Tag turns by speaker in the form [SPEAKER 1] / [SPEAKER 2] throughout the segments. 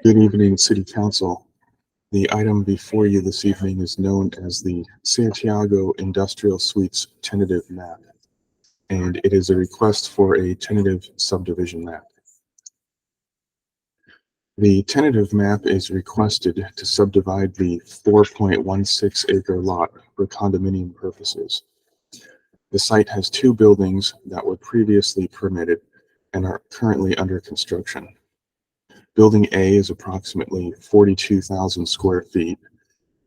[SPEAKER 1] Good evening, City Council. The item before you this evening is known as the Santiago Industrial Suites Tentative Map, and it is a request for a tentative subdivision map. The tentative map is requested to subdivide the 4.16 acre lot for condominium purposes. The site has two buildings that were previously permitted and are currently under construction. Building A is approximately 42,000 square feet,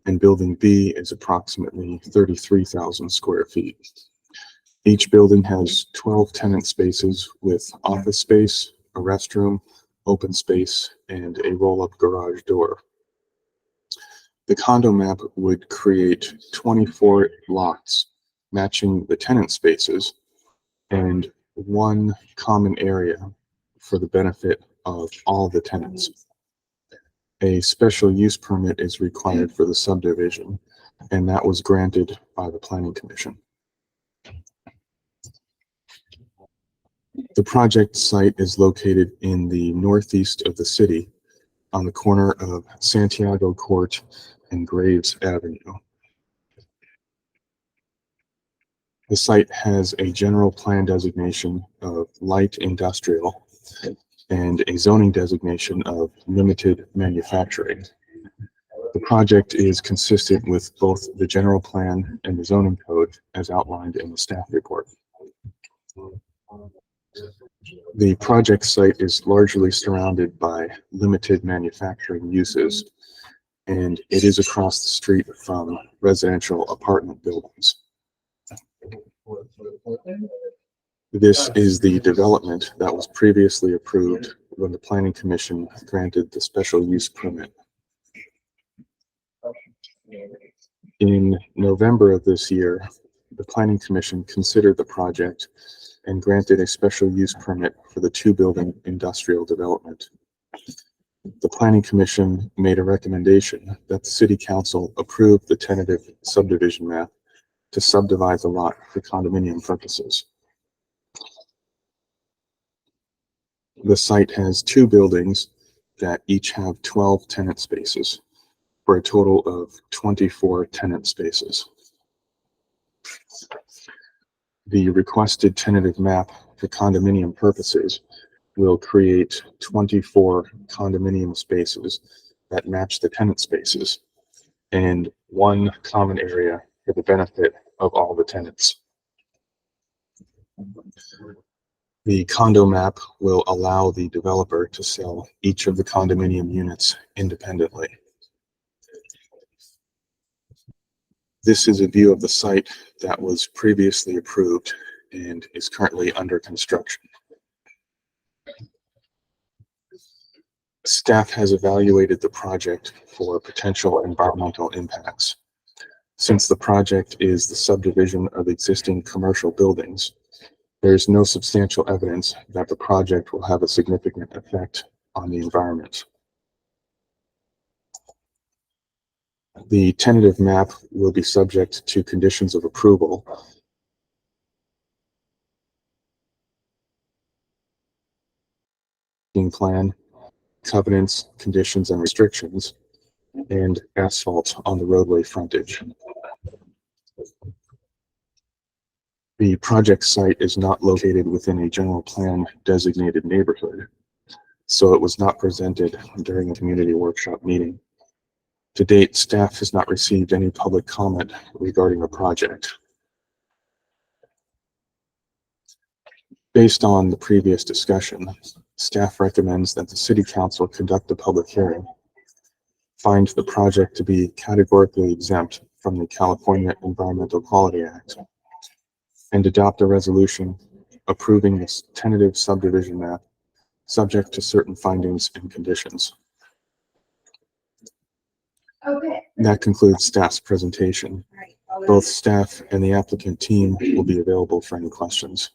[SPEAKER 1] and Building B is approximately 33,000 square feet. Each building has 12 tenant spaces with office space, a restroom, open space, and a roll-up garage door. The condo map would create 24 lots matching the tenant spaces and one common area for the benefit of all the tenants. A special use permit is required for the subdivision, and that was granted by the Planning Commission. The project site is located in the northeast of the city on the corner of Santiago Court and Graves Avenue. The site has a general plan designation of light industrial and a zoning designation of limited manufacturing. The project is consistent with both the general plan and the zoning code as outlined in the staff report. The project site is largely surrounded by limited manufacturing uses, and it is across the street from residential apartment buildings. This is the development that was previously approved when the Planning Commission granted the special use permit. In November of this year, the Planning Commission considered the project and granted a special use permit for the two-building industrial development. The Planning Commission made a recommendation that the City Council approve the tentative subdivision map to subdivide the lot for condominium purposes. The site has two buildings that each have 12 tenant spaces for a total of 24 tenant spaces. The requested tentative map for condominium purposes will create 24 condominium spaces that match the tenant spaces and one common area for the benefit of all the tenants. The condo map will allow the developer to sell each of the condominium units independently. This is a view of the site that was previously approved and is currently under construction. Staff has evaluated the project for potential environmental impacts. Since the project is the subdivision of existing commercial buildings, there is no substantial evidence that the project will have a significant effect on the environment. The tentative map will be subject to conditions of approval. Plan, covenants, conditions, and restrictions, and asphalt on the roadway frontage. The project site is not located within a general plan designated neighborhood, so it was not presented during a community workshop meeting. To date, staff has not received any public comment regarding the project. Based on the previous discussion, staff recommends that the City Council conduct a public hearing, find the project to be categorically exempt from the California Environmental Quality Act, and adopt a resolution approving this tentative subdivision map subject to certain findings and conditions.
[SPEAKER 2] Okay.
[SPEAKER 1] That concludes staff's presentation. Both staff and the applicant team will be available for any questions.